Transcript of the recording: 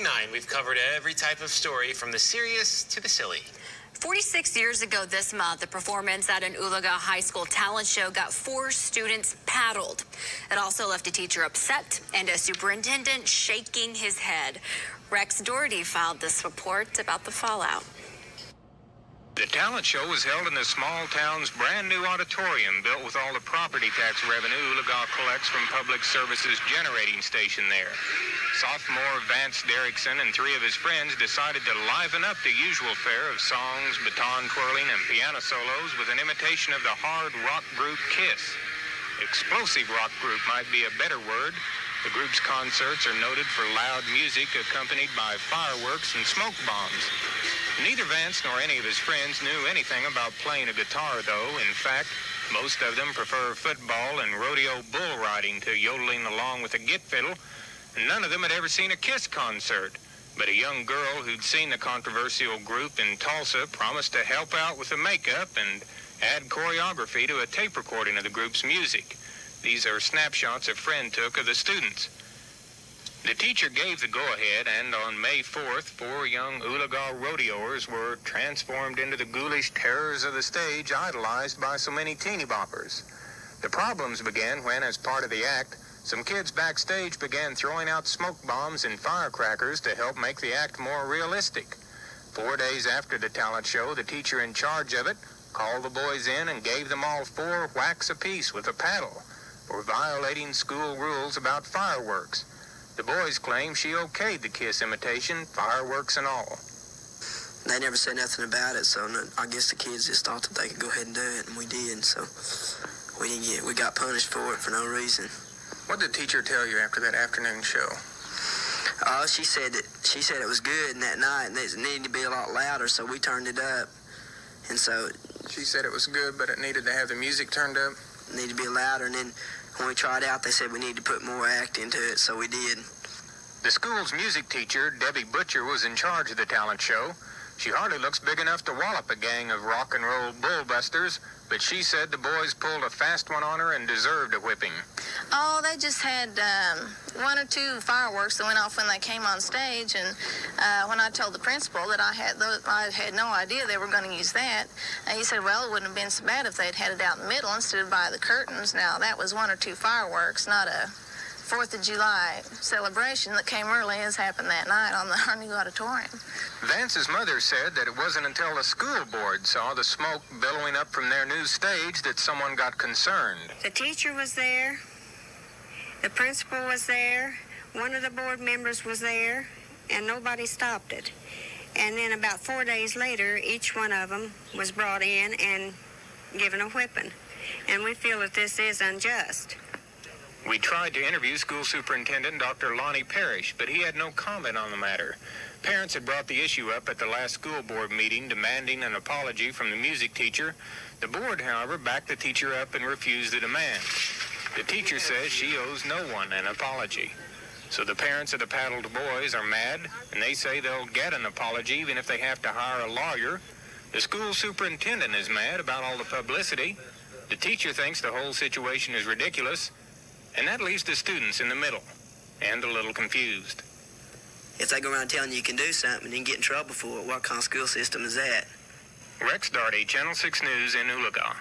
9, we've covered every type of story from the serious to the silly. 46 years ago this month, a performance at an Oologah High School talent show got 4 students paddled. It also left a teacher upset and a superintendent shaking his head. Rex Doherty filed this report about the fallout. The talent show was held in the small town's brand new auditorium built with all the property tax revenue Oologah collects from Public Services generating station there. Sophomore Vance Derrickson and 3 of his friends decided to liven up the usual fare of songs, baton twirling, and piano solos with an imitation of the hard rock group Kiss. Explosive rock group might be a better word. The group's concerts are noted for loud music accompanied by fireworks and smoke bombs. Neither Vance nor any of his friends knew anything about playing a guitar, though. In fact, most of them prefer football and rodeo bull riding to yodeling along with a git fiddle. None of them had ever seen a Kiss concert. But a young girl who'd seen the controversial group in Tulsa promised to help out with the makeup and add choreography to a tape recording of the group's music. These are snapshots a friend took of the students. The teacher gave the go-ahead, and on May 4th, 4 young Oologah rodeoers were transformed into the ghoulish terrors of the stage, idolized by so many teeny boppers. The problems began when, as part of the act, some kids backstage began throwing out smoke bombs and firecrackers to help make the act more realistic. 4 days after the talent show, the teacher in charge of it called the boys in and gave them all 4 whacks apiece with a paddle for violating school rules about fireworks. The boys claim she okayed the Kiss imitation, fireworks and all. They never said nothing about it, so I guess the kids just thought that they could go ahead and do it, and we did. So we got punished for it for no reason. What did the teacher tell you after that afternoon show? She said it was good, and that night and it needed to be a lot louder, so we turned it up. And so She said it was good, but it needed to have the music turned up? It needed to be louder, and then when we tried out, they said we needed to put more act into it, so we did. The school's music teacher, Debbie Butcher, was in charge of the talent show. She hardly looks big enough to wallop a gang of rock and roll bullbusters, but she said the boys pulled a fast one on her and deserved a whipping. Oh, they just had 1 or 2 fireworks that went off when they came on stage, and when I told the principal that I had no idea they were going to use that, he said, well, it wouldn't have been so bad if they'd had it out in the middle instead of by the curtains. Now, that was 1 or 2 fireworks, not a 4th of July celebration that came early as happened that night on our new auditorium. Vance's mother said that it wasn't until the school board saw the smoke billowing up from their new stage that someone got concerned. The teacher was there, the principal was there, one of the board members was there, and nobody stopped it. And then about 4 days later, each one of them was brought in and given a whipping. And we feel that this is unjust. We tried to interview School Superintendent Dr. Lonnie Parrish, but he had no comment on the matter. Parents had brought the issue up at the last school board meeting, demanding an apology from the music teacher. The board, however, backed the teacher up and refused the demand. The teacher says she owes no one an apology. So the parents of the paddled boys are mad, and they say they'll get an apology even if they have to hire a lawyer. The school superintendent is mad about all the publicity. The teacher thinks the whole situation is ridiculous. And that leaves the students in the middle, and a little confused. If they go around telling you can do something and get in trouble for it, what kind of school system is that? Rex Doherty, Channel 6 News in Oologah.